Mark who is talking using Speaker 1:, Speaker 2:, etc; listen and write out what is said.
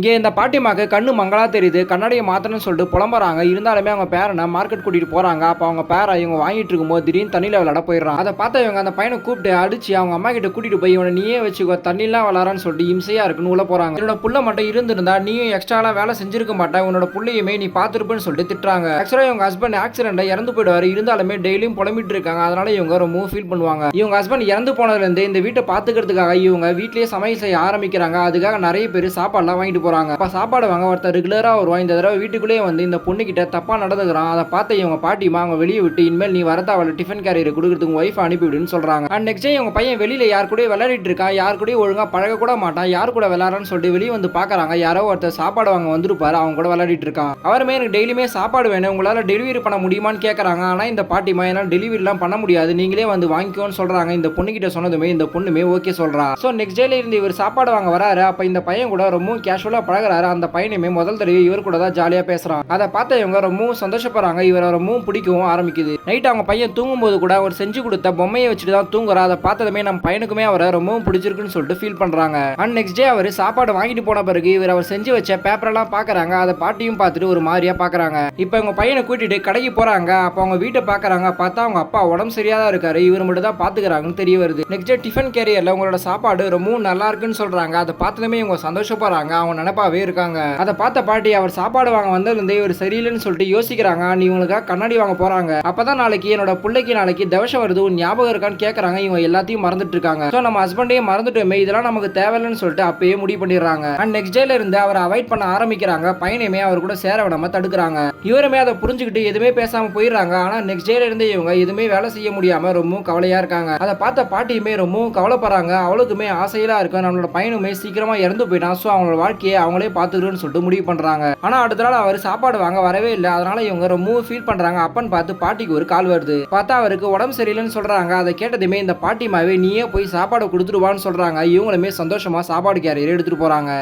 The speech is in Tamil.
Speaker 1: இங்கே இந்த பாட்டிமாக்கு கண்ணு மங்களா தெரியுது. கண்ணாடிய மாத்தணும்னு சொல்லிட்டு புலம்புறாங்க. இருந்தாலுமே அவங்க பேரன மார்க்கெட் கூட்டிட்டு போறாங்க. அப்ப அவங்க பேர இவங்க வாங்கிட்டு இருக்கும்போது திடீர்னு தண்ணில விளையாட போயிடுறான். அத பார்த்த இவங்க அந்த பையனை கூப்பிட்டு அடிச்சு அவங்க அம்மா கிட்ட கூட்டிட்டு போய் இவனை நீயே வச்சுக்கோ தண்ணிலாம் விளாட்றான்னு சொல்லிட்டு இம்சையா இருக்குன்னு உள்ள போறாங்க. என்னோட புள்ள மட்டும் இருந்திருந்தா நீயும் எக்ஸ்ட்ராலாம் வேலை செஞ்சிருக்க மாட்டா, உன்னோட புள்ளையுமே நீ பாத்துருப்பேன்னு சொல்லிட்டு திட்டுறாங்க. ஆக்சுவலா இவங்க ஹஸ்பண்ட் ஆக்சிடென்ட்ல இறந்து போயிடுவாரு. இருந்தாலுமே டெய்லியும் புலம்பிட்டு இருக்காங்க. அதனால இவங்க ரொம்ப ஃபீல் பண்ணுவாங்க. இவங்க ஹஸ்பண்ட் இறந்து போனதுல இருந்து இந்த வீட்டை பாத்துக்கிறதுக்காக இவங்க வீட்லயே சமையல் செய்ய ஆரம்பிக்கிறாங்க. அதுக்காக நிறைய பேர் சாப்பாடுலாம் வாங்கிட்டு போறாங்க. அப்ப சாப்பாடு வாங்க ஒருத்தர் ரெகுலரா வருவான். இந்த தடவை வீட்டுக்குள்ளேயே வந்து இந்த பொண்ணு கிட்ட தப்பா நடந்துக்கிறான். அதை பார்த்து இவங்க பாட்டிமா அவங்க வெளியே விட்டு இனிமேல் நீ வரத அவளை டிஃபன் கேரியர் கொடுக்கறதுக்கு ஒய்ஃப் அனுப்பிவிடுன்னு சொல்றாங்க. அண்ட் நெக்ஸ்ட் டே இவங்க பையன் வெளியில யார் கூட விளையாடிட்டு இருக்கான். யார் கூட ஒழுங்கா பழக கூட மாட்டான். யார் கூட விளையாடுறான்னு சொல்லிட்டு வெளியே வந்து பாக்குறாங்க. யாரோ ஒருத்தர் சாப்பாடு வாங்க வந்திருப்பாரு. அவங்க கூட விளையாடிட்டு இருக்கான். அவருமே எனக்கு டெய்லியுமே சாப்பாடு வேணும், உங்களால டெலிவரி பண்ண முடியுமான்னு கேட்கறாங்க. ஆனா இந்த பாட்டிமா என்னால டெலிவரி எல்லாம் பண்ண முடியாது, நீங்களே வந்து வாங்கிக்கோன்னு சொல்றாங்க. இந்த பொண்ணு கிட்ட சொன்னதுமே இந்த பொண்ணுமே ஓகே சொல்றா. சோ நெக்ஸ்ட் டேல இருந்து இவர் சாப்பாடு வாங்க வராரு. அப்ப இந்த பையன் கூட ரொம்ப கேஷுவலா பழகுறாரு. அந்த பையனுமே முதல் தடவை இவர் கூட தான் ஜாலியா பேசுறான். அதை பார்த்த இவங்க ரொம்பவும் சந்தோஷப்படுறாங்க. இவரை ரொம்பவும் பிடிக்கவும் ஆரம்பிக்குது. நைட் அவங்க பையன் தூங்கும் போது கூட அவர் செஞ்சு கொடுத்த பொம்மையை வச்சுட்டு தான் தூங்குறா. அதை பார்த்ததுமே நம்ம பையனுக்குமே அவரை ரொம்பவும் பிடிச்சிருக்குன்னு சொல்லிட்டு ஃபீல் பண்றாங்க. அண்ட் நெக்ஸ்ட் டே அவர் சாப்பாடு வாங்கிட்டு போன பிறகு இவர் அவர் செஞ்சு வச்ச பேப்பர் எல்லாம் பாக்குறாங்க. அதை பாட்டியும் பார்த்துட்டு ஒரு மாதிரியா பாக்குறாங்க. இப்போ இவங்க பையனை கூட்டிட்டு கடைக்கு போறாங்க. அப்ப அவங்க வீட்டை பாக்குறாங்க. பார்த்தா அவங்க அப்பா உடம்பு சரியா தான் இருக்காரு. இவர் மட்டும் தான் பாத்துக்கிறாங்கன்னு தெரிய வருது. நெக்ஸ்ட் டே டிஃபன் கேரியர்ல உங்களோட சாப்பாடு ரொம்பவும் நல்லா இருக்குன்னு சொல்றாங்க. அதை பார்த்ததுமே இவங்க சந்தோஷப்படுறாங்க. அவங்க நினைப்பாவே இருக்காங்க. அதை பார்த்த பாட்டி அவர் சாப்பாடு வாங்க வந்ததுலேருந்தே இவர் சரியில்லைன்னு சொல்லிட்டு யோசிக்கிறாங்க. நீ இவங்களுக்காக கண்ணாடி வாங்க போறாங்க. அப்பதான் நாளைக்கு என்னோட பிள்ளைக்கு நாளைக்கு தவசம் வருது, உன் ஞாபகம் இருக்கான்னு கேட்கறாங்க. இவங்க எல்லாத்தையும் மறந்துட்டு இருக்காங்க. ஸோ நம்ம ஹஸ்பண்டையும் மறந்துட்டோமே, இதெல்லாம் நமக்கு தேவையில்லைன்னு சொல்லிட்டு அப்பயே முடிவு பண்ணிடுறாங்க. அண்ட் நெக்ஸ்ட் டேல இருந்து அவரை அவாய்ட் பண்ண ஆரம்பிக்கிறாங்க. பையனையுமே அவர் கூட சேர விடாம தடுக்கிறாங்க. இவருமே அதை புரிஞ்சுக்கிட்டு எதுவுமே பேசாம போயிடுறாங்க. ஆனா நெக்ஸ்ட் டேல இருந்து இவங்க எதுவுமே வேலை செய்ய முடியாம ரொம்பவும் கவலையா இருக்காங்க. அதை பார்த்த பாட்டியுமே ரொம்பவும் கவலைப்படுறாங்க. அவளுக்குமே ஆசையா இருக்கு, நம்மளோட பையனுமே சீக்கிரமா இறந்து போயிட்டான். ஸோ அவங்களோட வாழ்க்கையை அவங்களே பார்த்துக்கிறோன்னு சொல்லிட்டு முடிவு பண்றாங்க. ஆனா அடுத்த நாள் அவர் சாப்பாடு வாங்க வரவே இல்லை. அதனால இவங்க ரொம்ப ஃபீல் பண்றாங்க. அப்பன்னு பார்த்து பாட்டிக்கு ஒரு கால் வருது. பார்த்தா அவருக்கு உடம்பு சரியில்லைன்னு சொல்றாங்க. அதை கேட்டதுமே இந்த பாட்டிமாவே நீயே போய் சாப்பாடு கொடுத்துருவான்னு சொல்றாங்க. இவங்களுமே சந்தோஷமா சாப்பாடு கேரியர் எடுத்துட்டு போறாங்க.